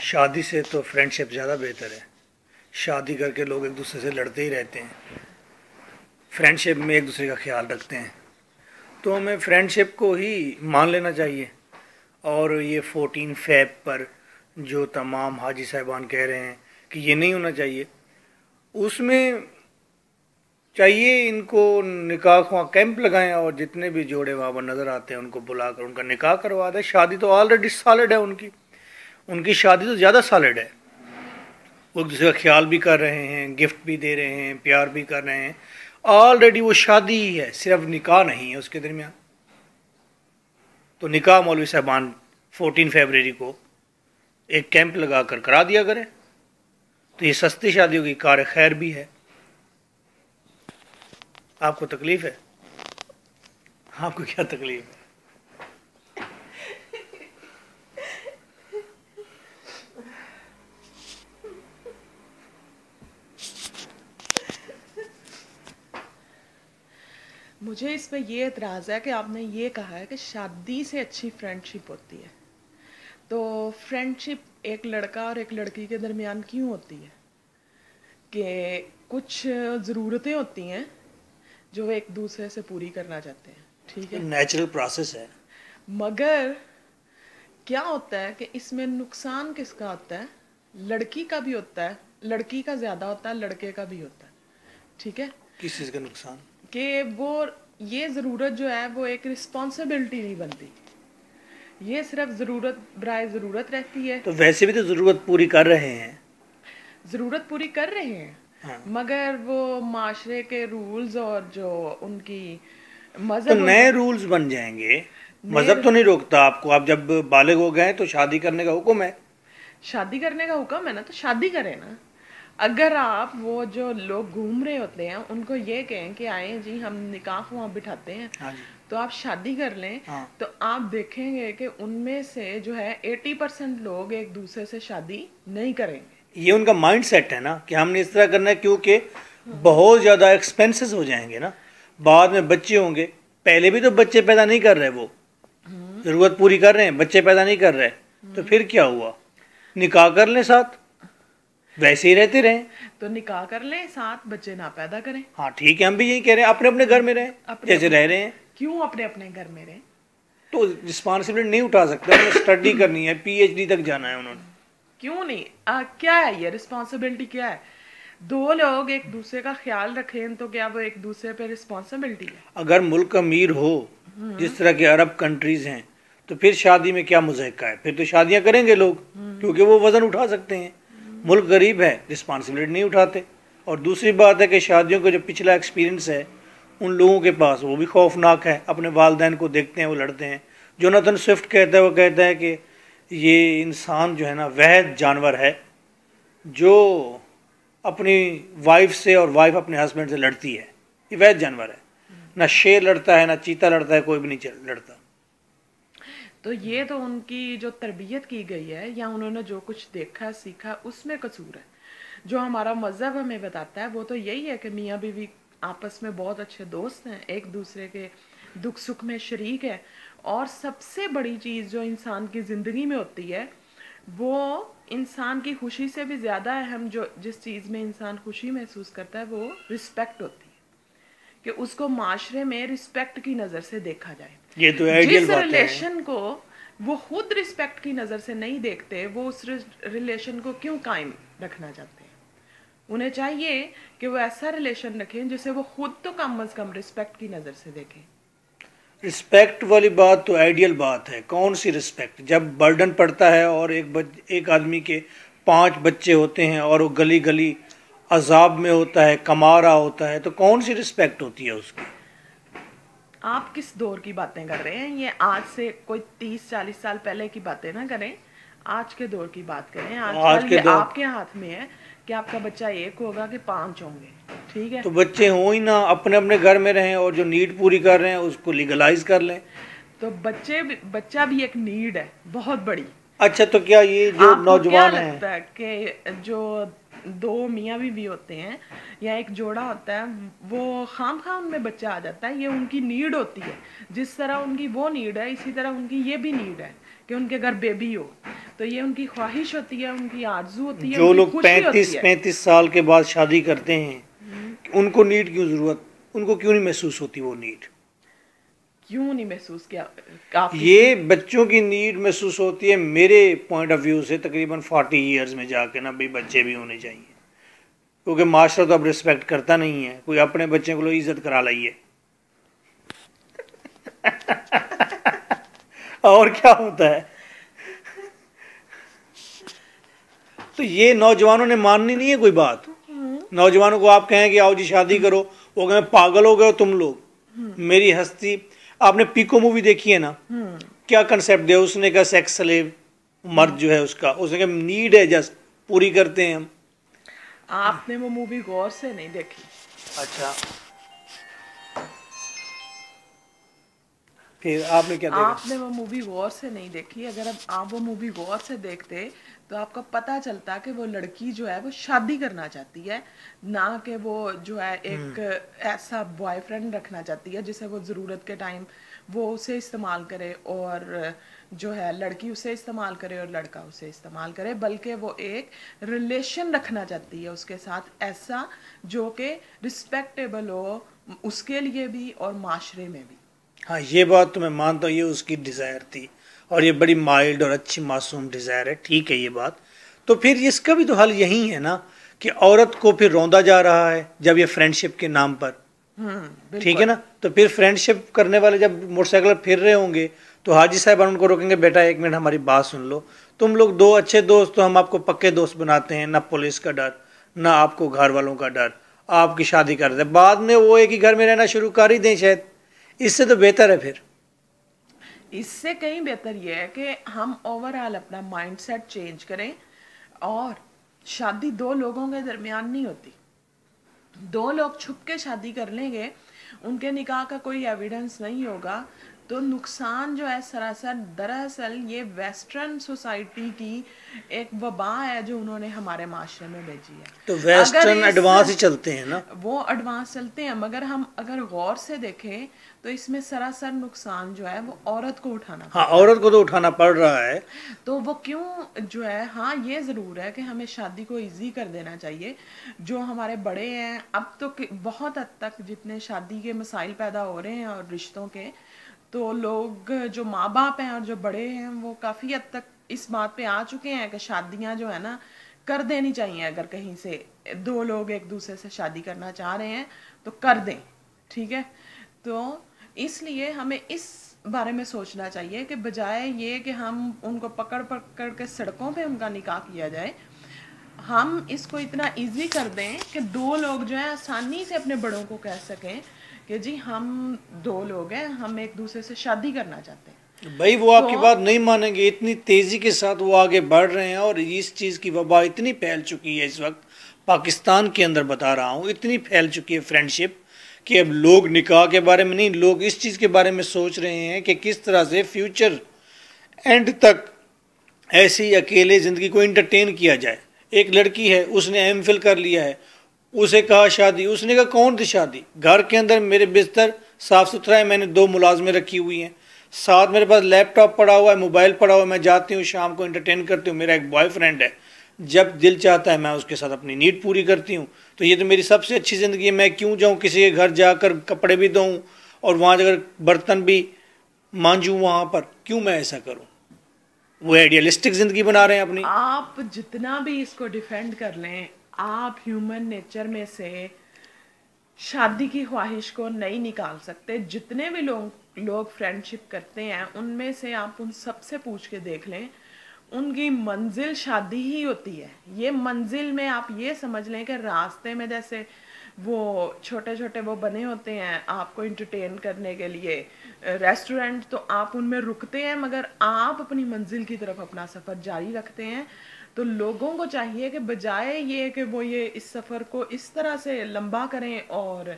शादी से तो फ्रेंडशिप ज़्यादा बेहतर है। शादी करके लोग एक दूसरे से लड़ते ही रहते हैं, फ्रेंडशिप में एक दूसरे का ख्याल रखते हैं। तो हमें फ्रेंडशिप को ही मान लेना चाहिए। और ये 14 फ़ेब पर जो तमाम हाजी साहिबान कह रहे हैं कि ये नहीं होना चाहिए, उसमें चाहिए इनको निकाह वहाँ कैंप लगाएं और जितने भी जोड़े वहाँ पर नज़र आते हैं उनको बुलाकर उनका निकाह करवा दें। शादी तो ऑलरेडी सॉलिड है, उनकी शादी तो ज़्यादा सॉलिड है। वो एक दूसरे का ख्याल भी कर रहे हैं, गिफ्ट भी दे रहे हैं, प्यार भी कर रहे हैं। ऑलरेडी वो शादी ही है, सिर्फ निकाह नहीं है उसके दरमियान। तो निकाह मौलवी साहबान 14 फरवरी को एक कैंप लगा कर करा दिया करें, तो ये सस्ती शादियों की कार खैर भी है। आपको तकलीफ है? आपको क्या तकलीफ है? मुझे इसमें ये एतराज़ है कि आपने ये कहा है कि शादी से अच्छी फ्रेंडशिप होती है। तो फ्रेंडशिप एक लड़का और एक लड़की के दरमियान क्यों होती है कि कुछ ज़रूरतें होती हैं जो वो एक दूसरे से पूरी करना चाहते हैं, ठीक है, नेचुरल प्रोसेस है। मगर क्या होता है कि इसमें नुकसान किसका होता है? लड़की का भी होता है, लड़की का ज़्यादा होता है, लड़के का भी होता है, ठीक है। किस चीज़ का नुकसान? कि वो ये ज़रूरत जो है वो एक रिस्पॉन्सिबिलिटी नहीं बनती, ये सिर्फ ज़रूरत बराए ज़रूरत रहती है। तो वैसे भी तो ज़रूरत पूरी कर रहे हैं। ज़रूरत पूरी कर रहे हैं, हाँ। मगर वो माशरे के रूल्स और जो उनकी तो मज़हब, नए रूल्स बन जाएंगे। नए मज़हब तो नहीं रोकता आपको, आप जब बालिग हो गए तो शादी करने का हुक्म है। शादी करने का हुक्म है ना, तो शादी करें ना। अगर आप वो जो लोग घूम रहे होते हैं उनको ये कहें कि आए जी हम निकाह वहाँ बिठाते हैं, हाँ जी। तो आप शादी कर लें, हाँ। तो आप देखेंगे कि उनमें से जो है 80% लोग एक दूसरे से शादी नहीं करेंगे। ये उनका माइंड सेट है ना कि हमने इस तरह करना है, क्योंकि बहुत ज़्यादा एक्सपेंसेस हो जाएंगे ना, बाद में बच्चे होंगे। पहले भी तो बच्चे पैदा नहीं कर रहे, वो ज़रूरत पूरी कर रहे हैं, बच्चे पैदा नहीं कर रहे, तो फिर क्या हुआ? निकाह कर लें साथ, वैसे ही रहते रहें। तो निकाह कर लें, साथ बच्चे ना पैदा करें। हाँ ठीक है, हम भी यही कह रहे हैं, अपने अपने घर में रहें जैसे रह रहे हैं। क्यों अपने अपने घर में रहें? तो रिस्पॉन्सिबिलिटी नहीं उठा सकते, उन्हें स्टडी करनी है, PhD तक जाना है उन्होंने। क्यों नहीं? क्या है ये रिस्पॉन्सिबिलिटी? क्या है? दो लोग एक दूसरे का ख्याल रखें तो क्या वो एक दूसरे पे रिस्पॉन्सिबिलिटी है? अगर मुल्क अमीर हो जिस तरह के अरब कंट्रीज हैं, तो फिर शादी में क्या मुज़ाहिका है? फिर तो शादियां करेंगे लोग, क्योंकि वो वज़न उठा सकते हैं। मुल्क गरीब है, रिस्पॉन्सिबिलिटी नहीं उठाते। और दूसरी बात है कि शादियों का जो पिछला एक्सपीरियंस है उन लोगों के पास, वो भी खौफनाक है। अपने वालिदैन को देखते हैं, वो लड़ते हैं। जोनाथन स्विफ्ट कहता है, वो कहता है कि ये इंसान जो है ना, वह जानवर है जो अपनी वाइफ से और वाइफ अपने हस्बैंड से लड़ती है। ये वह जानवर है, ना शेर लड़ता है, ना चीता लड़ता है, कोई भी नहीं लड़ता। तो ये तो उनकी जो तरबियत की गई है या उन्होंने जो कुछ देखा सीखा उसमें कसूर है। जो हमारा मज़हब हमें बताता है वो तो यही है कि मियाँ बीवी आपस में बहुत अच्छे दोस्त हैं, एक दूसरे के दुख सुख में शरीक है। और सबसे बड़ी चीज़ जो इंसान की ज़िंदगी में होती है वो इंसान की खुशी से भी ज़्यादा अहम, जो जिस चीज़ में इंसान खुशी महसूस करता है, वो रिस्पेक्ट होती है, कि उसको माशरे में रिस्पेक्ट की नज़र से देखा जाए। ये तो आइडियल जिस बात है। रिलेशन को वो खुद रिस्पेक्ट की नज़र से नहीं देखते, वो उस रिलेशन को क्यों कायम रखना चाहते हैं? उन्हें चाहिए कि वो ऐसा रिलेशन रखें जिसे वो खुद तो कम से कम रिस्पेक्ट की नज़र से देखें। रिस्पेक्ट वाली बात तो आइडियल बात है। कौन सी रिस्पेक्ट? जब बर्डन पड़ता है और एक आदमी के 5 बच्चे होते हैं और वो गली गली अजाब में होता है, कमा रहा होता है, तो कौन सी रिस्पेक्ट होती है उसकी? आप किस दौर की बातें कर रहे हैं? ये आज से कोई 30-40 साल पहले की बातें ना करें, आज के दौर की बात करें। आजकल ये आपके हाथ में है कि आपका बच्चा 1 होगा कि 5 होंगे, ठीक है? तो बच्चे हों ही ना, अपने अपने घर में रहें और जो नीड पूरी कर रहे हैं उसको लीगलाइज कर लें। तो बच्चा भी एक नीड है बहुत बड़ी। अच्छा, तो क्या ये जो नौजवान है, लगता है कि जो 2 मियाँ बीवी होते हैं या एक जोड़ा होता है, वो खामखा उनमें बच्चा आ जाता है, ये उनकी नीड होती है। जिस तरह उनकी वो नीड है, इसी तरह उनकी ये भी नीड है कि उनके घर बेबी हो। तो ये उनकी ख्वाहिश होती है, उनकी आरजू होती है, जो उनकी लोग खुशी होती 35 साल के बाद शादी करते हैं, उनको नीड क्यों जरूरत, उनको क्यों नहीं महसूस होती वो नीड? क्यों नहीं महसूस किया ये बच्चों की नीड महसूस होती है मेरे पॉइंट ऑफ व्यू से तकरीबन 40 ईयर्स में जाके ना, भाई बच्चे भी होने चाहिए, क्योंकि माशरा तो अब रिस्पेक्ट करता नहीं है, कोई अपने बच्चे को इज्जत करा लाइए। और क्या होता है? तो ये नौजवानों ने माननी नहीं है कोई बात। नौजवानों को आप कहें कि आओ जी शादी करो, वो कहें पागल हो गए हो तुम लोग, मेरी हस्ती। आपने पीको मूवी देखी है ना, क्या कंसेप्ट दिया उसने, का सेक्स स्लेव मर्द जो है उसका, उसने कहा नीड है जस्ट पूरी करते हैं हम। आपने वो मूवी गौर से नहीं देखी? अच्छा, फिर आपने क्या देखा? आपने वो मूवी गौर से नहीं देखी। अगर अब आप वो मूवी गौर से देखते तो आपको पता चलता कि वो लड़की जो है वो शादी करना चाहती है, ना कि वो जो है एक ऐसा बॉयफ्रेंड रखना चाहती है जिसे वो ज़रूरत के टाइम वो उसे इस्तेमाल करे, और जो है लड़की उसे इस्तेमाल करे और लड़का उसे इस्तेमाल करे, बल्कि वो एक रिलेशन रखना चाहती है उसके साथ, ऐसा जो कि रिस्पेक्टेबल हो उसके लिए भी और माशरे में भी। हाँ, ये बात तो मैं मानता हूँ, ये उसकी डिज़ायर थी और ये बड़ी माइल्ड और अच्छी मासूम डिज़ायर है, ठीक है ये बात। तो फिर इसका भी तो हल यही है ना कि औरत को फिर रौंदा जा रहा है जब ये फ्रेंडशिप के नाम पर, ठीक है ना। तो फिर फ्रेंडशिप करने वाले जब मोटरसाइकिल फिर रहे होंगे तो हाजी साहब उनको रोकेंगे, बेटा एक मिनट हमारी बात सुन लो, तुम लोग दो अच्छे दोस्त तो हम आपको पक्के दोस्त बनाते हैं, ना पुलिस का डर ना आपको घर वालों का डर, आपकी शादी कर दें, बाद में वो एक ही घर में रहना शुरू कर ही दें शायद, इससे तो बेहतर है। फिर इससे कहीं बेहतर यह है कि हम ओवरऑल अपना माइंडसेट चेंज करें, और शादी दो लोगों के दरमियान नहीं होती। दो लोग छुप के शादी कर लेंगे, उनके निकाह का कोई एविडेंस नहीं होगा, तो नुकसान जो है सरासर दरअसल ये वेस्टर्न सोसाइटी की एक वबा है जो उन्होंने हमारे माशरे में भेजी है। तो वेस्टर्न एडवांस ही चलते हैं ना, वो एडवांस चलते हैं, मगर हम अगर गौर से देखें तो इसमें सरासर नुकसान जो है वो औरत को उठाना, हाँ औरत को तो उठाना पड़ रहा है। तो वो क्यों जो है, हाँ ये ज़रूर है कि हमें शादी को इजी कर देना चाहिए। जो हमारे बड़े हैं अब तो बहुत हद तक जितने शादी के मसाइल पैदा हो रहे हैं और रिश्तों के, तो लोग जो माँ बाप हैं और जो बड़े हैं वो काफ़ी हद तक इस बात पे आ चुके हैं कि शादियाँ जो है ना कर देनी चाहिए। अगर कहीं से दो लोग एक दूसरे से शादी करना चाह रहे हैं तो कर दें, ठीक है। तो इसलिए हमें इस बारे में सोचना चाहिए कि बजाय ये कि हम उनको पकड़ पकड़ के सड़कों पे उनका निकाह किया जाए, हम इसको इतना इजी कर दें कि दो लोग जो है आसानी से अपने बड़ों को कह सकें कि जी हम दो लोग हैं, हम एक दूसरे से शादी करना चाहते हैं। भाई वो आपकी बात नहीं मानेंगे, इतनी तेजी के साथ वो आगे बढ़ रहे हैं और इस चीज़ की वबा इतनी फैल चुकी है इस वक्त पाकिस्तान के अंदर, बता रहा हूँ इतनी फैल चुकी है फ्रेंडशिप कि अब लोग निकाह के बारे में नहीं, लोग इस चीज़ के बारे में सोच रहे हैं कि किस तरह से फ्यूचर एंड तक ऐसी अकेले ज़िंदगी को इंटरटेन किया जाए। एक लड़की है, उसने एमफिल कर लिया है, उसे कहा शादी, उसने कहा कौन सी शादी, घर के अंदर मेरे बिस्तर साफ़ सुथरा है, मैंने 2 मुलाजमें रखी हुई हैं, साथ मेरे पास लैपटॉप पड़ा हुआ है, मोबाइल पड़ा हुआ है, मैं जाती हूँ शाम को इंटरटेन करती हूँ, मेरा एक बॉयफ्रेंड है, जब दिल चाहता है मैं उसके साथ अपनी नीड पूरी करती हूँ, तो ये तो मेरी सबसे अच्छी ज़िंदगी है। मैं क्यों जाऊँ किसी के घर जाकर कपड़े भी धोऊँ और वहाँ जाकर बर्तन भी मांजूँ, वहाँ पर क्यों मैं ऐसा करूँ? वो आइडियलिस्टिक ज़िंदगी बना रहे हैं अपनी। आप जितना भी इसको डिफेंड कर लें, आप ह्यूमन नेचर में से शादी की ख्वाहिश को नहीं निकाल सकते। जितने भी लोग फ्रेंडशिप करते हैं उनमें से आप उन सबसे पूछ के देख लें, उनकी मंजिल शादी ही होती है। ये मंजिल में आप ये समझ लें कि रास्ते में जैसे वो छोटे छोटे वो बने होते हैं आपको इंटरटेन करने के लिए रेस्टोरेंट, तो आप उनमें रुकते हैं मगर आप अपनी मंजिल की तरफ अपना सफ़र जारी रखते हैं। तो लोगों को चाहिए कि बजाय ये कि वो ये इस सफ़र को इस तरह से लंबा करें और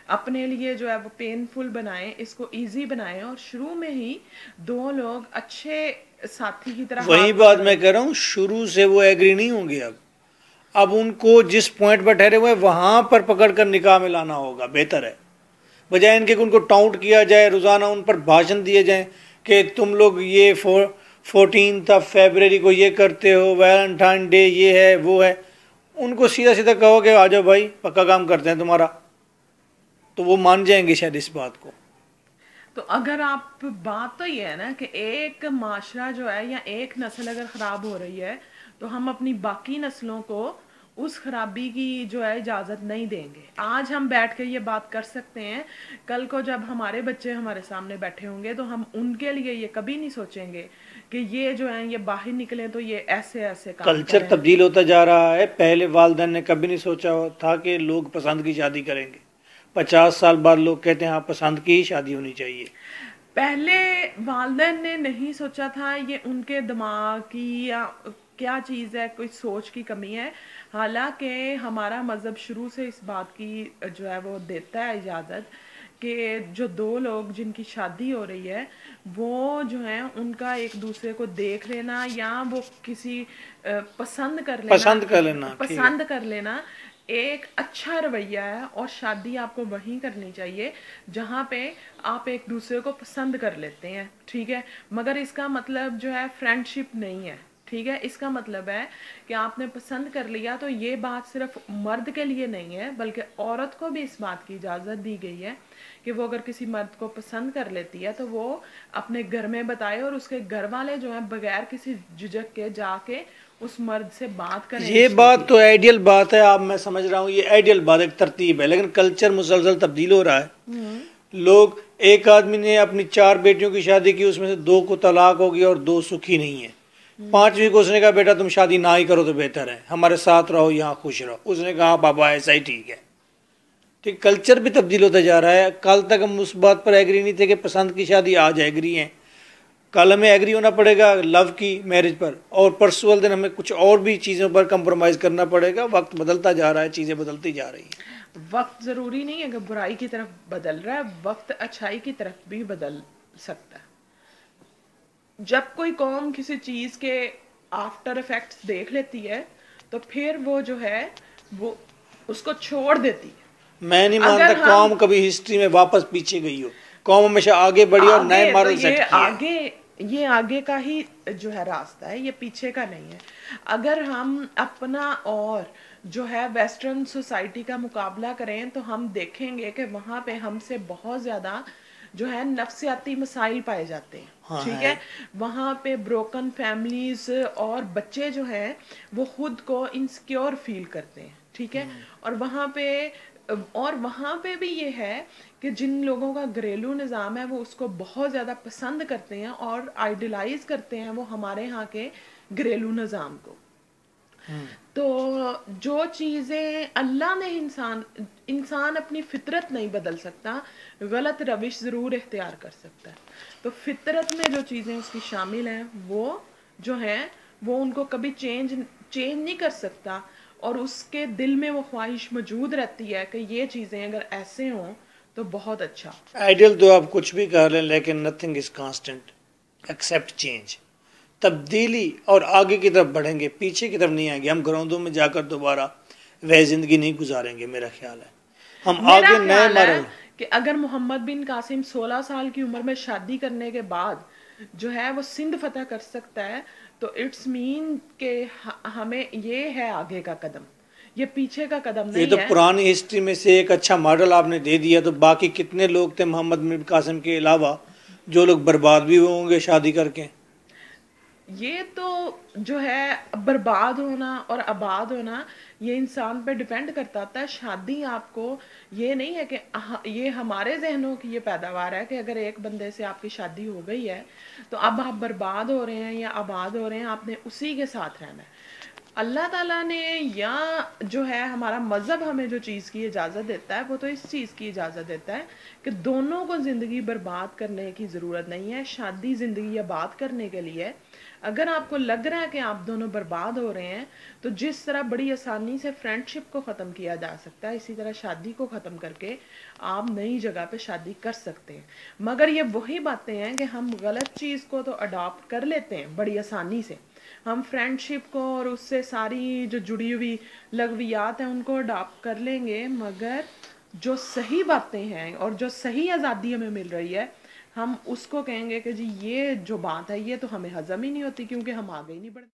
अपने लिए जो है वो पेनफुल बनाएं, इसको इजी बनाएं और शुरू में ही दो लोग अच्छे साथी की तरह। वही बात मैं कह रहा हूँ, शुरू से वो एग्री नहीं होंगे। अब उनको जिस पॉइंट पर ठहरे हुए वहाँ पर पकड़ कर निकाह में लाना होगा, बेहतर है, बजाय इनके उनको टाउट किया जाए, रोज़ाना उन पर भाषण दिए जाएं कि तुम लोग ये 14 फरवरी को ये करते हो, वैलेंटाइन डे ये है वो है, उनको सीधा सीधा कहो कि आ जाओ भाई पक्का काम करते हैं तुम्हारा, तो वो मान जाएंगे शायद इस बात को। तो अगर आप, बात तो ये है ना कि एक माशरा जो है या एक नस्ल अगर ख़राब हो रही है तो हम अपनी बाकी नस्लों को उस खराबी की जो है इजाज़त नहीं देंगे। आज हम बैठ के ये बात कर सकते हैं, कल को जब हमारे बच्चे हमारे सामने बैठे होंगे तो हम उनके लिए ये कभी नहीं सोचेंगे कि ये जो है ये बाहर निकले तो ये ऐसे ऐसे काम कल्चर करें। तब्दील होता जा रहा है। पहले वालिदैन ने कभी नहीं सोचा था कि लोग पसंद की शादी करेंगे। 50 साल बाद लोग कहते हैं हाँ पसंद की ही शादी होनी चाहिए। पहले वालिदैन ने नहीं सोचा था, ये उनके दिमाग की या क्या चीज़ है, कोई सोच की कमी है। हालांकि हमारा मज़हब शुरू से इस बात की जो है वो देता है इजाज़त कि जो दो लोग जिनकी शादी हो रही है वो जो है उनका एक दूसरे को देख लेना या वो किसी पसंद कर लेना, ठीक है। पसंद कर लेना एक अच्छा रवैया है। और शादी आपको वहीं करनी चाहिए जहाँ पे आप एक दूसरे को पसंद कर लेते हैं, ठीक है। मगर इसका मतलब जो है फ्रेंडशिप नहीं है, ठीक है। इसका मतलब है कि आपने पसंद कर लिया तो ये बात सिर्फ मर्द के लिए नहीं है बल्कि औरत को भी इस बात की इजाज़त दी गई है कि वो अगर किसी मर्द को पसंद कर लेती है तो वो अपने घर में बताए और उसके घर वाले जो है बगैर किसी झिझक के जाके उस मर्द से बात करें। ये बात तो आइडियल बात है, आप मैं समझ रहा हूँ ये आइडियल बात एक तरतीब है, लेकिन कल्चर मुसलसल तब्दील हो रहा है। लोग, एक आदमी ने अपनी 4 बेटियों की शादी की, उसमें से 2 को तलाक हो गया और 2 सुखी नहीं है। 5वीं को उसने कहा बेटा तुम शादी ना ही करो तो बेहतर है, हमारे साथ रहो यहाँ खुश रहो। उसने कहा पापा ऐसा ही ठीक है। ठीक, कल्चर भी तब्दील होता जा रहा है। कल तक हम उस बात पर एग्री नहीं थे कि पसंद की शादी, आज एग्री हैं। कल हमें एग्री होना पड़ेगा लव की मैरिज पर, और परसों वाले दिन हमें कुछ और भी चीज़ों पर कंप्रोमाइज़ करना पड़ेगा। वक्त बदलता जा रहा है, चीज़ें बदलती जा रही हैं। वक्त ज़रूरी नहीं है कि बुराई की तरफ बदल रहा है, वक्त अच्छाई की तरफ भी बदल सकता है। जब कोई कौम किसी चीज़ के आफ्टर इफेक्ट्स देख लेती है तो फिर वो जो है वो उसको छोड़ देती है। मैं नहीं मानता कौम कभी हिस्ट्री में वापस पीछे गई हो। कौम हमेशा आगे बढ़ी और नए मॉडल सेट किए। ये आगे का ही जो है रास्ता है, ये पीछे का नहीं है। अगर हम अपना और जो है वेस्टर्न सोसाइटी का मुकाबला करें तो हम देखेंगे कि वहाँ पे हमसे बहुत ज़्यादा जो है नफ्सियाती मसाइल पाए जाते हैं। हाँ, ठीक है। वहाँ पे ब्रोकन फैमिलीज और बच्चे जो हैं वो खुद को इनसिक्योर फील करते हैं, ठीक है। और वहाँ पे भी ये है कि जिन लोगों का घरेलू निज़ाम है वो उसको बहुत ज़्यादा पसंद करते हैं और आइडलाइज करते हैं वो हमारे यहाँ के घरेलू निज़ाम को। तो जो चीज़ें अल्लाह ने इंसान अपनी फितरत नहीं बदल सकता, गलत रविश ज़रूर इख्तियार कर सकता है। तो फितरत में जो चीज़ें उसकी शामिल हैं वो जो हैं वो उनको कभी चेंज नहीं कर सकता, और उसके दिल में वो ख्वाहिश मौजूद रहती है कि ये चीज़ें अगर ऐसे हों तो बहुत अच्छा। आइडियल तो आप कुछ भी कर लें लेकिन nothing is constant except change. तब्दीली और आगे की तरफ बढ़ेंगे, पीछे की तरफ नहीं आएंगे। हम घरौंदों में जाकर दोबारा वह जिंदगी नहीं गुजारेंगे। मेरा ख्याल है हम आगे नए मॉडल कि अगर मोहम्मद बिन कासिम 16 साल की उम्र में शादी करने के बाद जो है वो सिंध फतह कर सकता है तो इट्स मीन के हमें ये है आगे का कदम, ये पीछे का कदम नहीं है। ये तो पुरानी हिस्ट्री में से एक अच्छा मॉडल आपने दे दिया। तो बाकी कितने लोग थे मोहम्मद बिन कासिम के अलावा जो लोग बर्बाद भी होंगे शादी करके। ये तो जो है बर्बाद होना और आबाद होना ये इंसान पे डिपेंड करता है। शादी आपको ये नहीं है कि ये हमारे जहनों की ये पैदावार है कि अगर एक बंदे से आपकी शादी हो गई है तो अब आप बर्बाद हो रहे हैं या आबाद हो रहे हैं, आपने उसी के साथ रहना है। अल्लाह ताला ने या जो है हमारा मज़हब हमें जो चीज़ की इजाज़त देता है वो तो इस चीज़ की इजाज़त देता है कि दोनों को ज़िंदगी बर्बाद करने की ज़रूरत नहीं है। शादी ज़िंदगी आबाद करने के लिए। अगर आपको लग रहा है कि आप दोनों बर्बाद हो रहे हैं तो जिस तरह बड़ी आसानी से फ्रेंडशिप को ख़त्म किया जा सकता है इसी तरह शादी को ख़त्म करके आप नई जगह पे शादी कर सकते हैं। मगर ये वही बातें हैं कि हम गलत चीज़ को तो अडॉप्ट कर लेते हैं बड़ी आसानी से। हम फ्रेंडशिप को और उससे सारी जो जुड़ी हुई लगवियात हैं उनको अडॉप्ट कर लेंगे, मगर जो सही बातें हैं और जो सही आज़ादी हमें मिल रही है हम उसको कहेंगे कि जी ये जो बात है ये तो हमें हजम ही नहीं होती, क्योंकि हम आगे ही नहीं बढ़ते।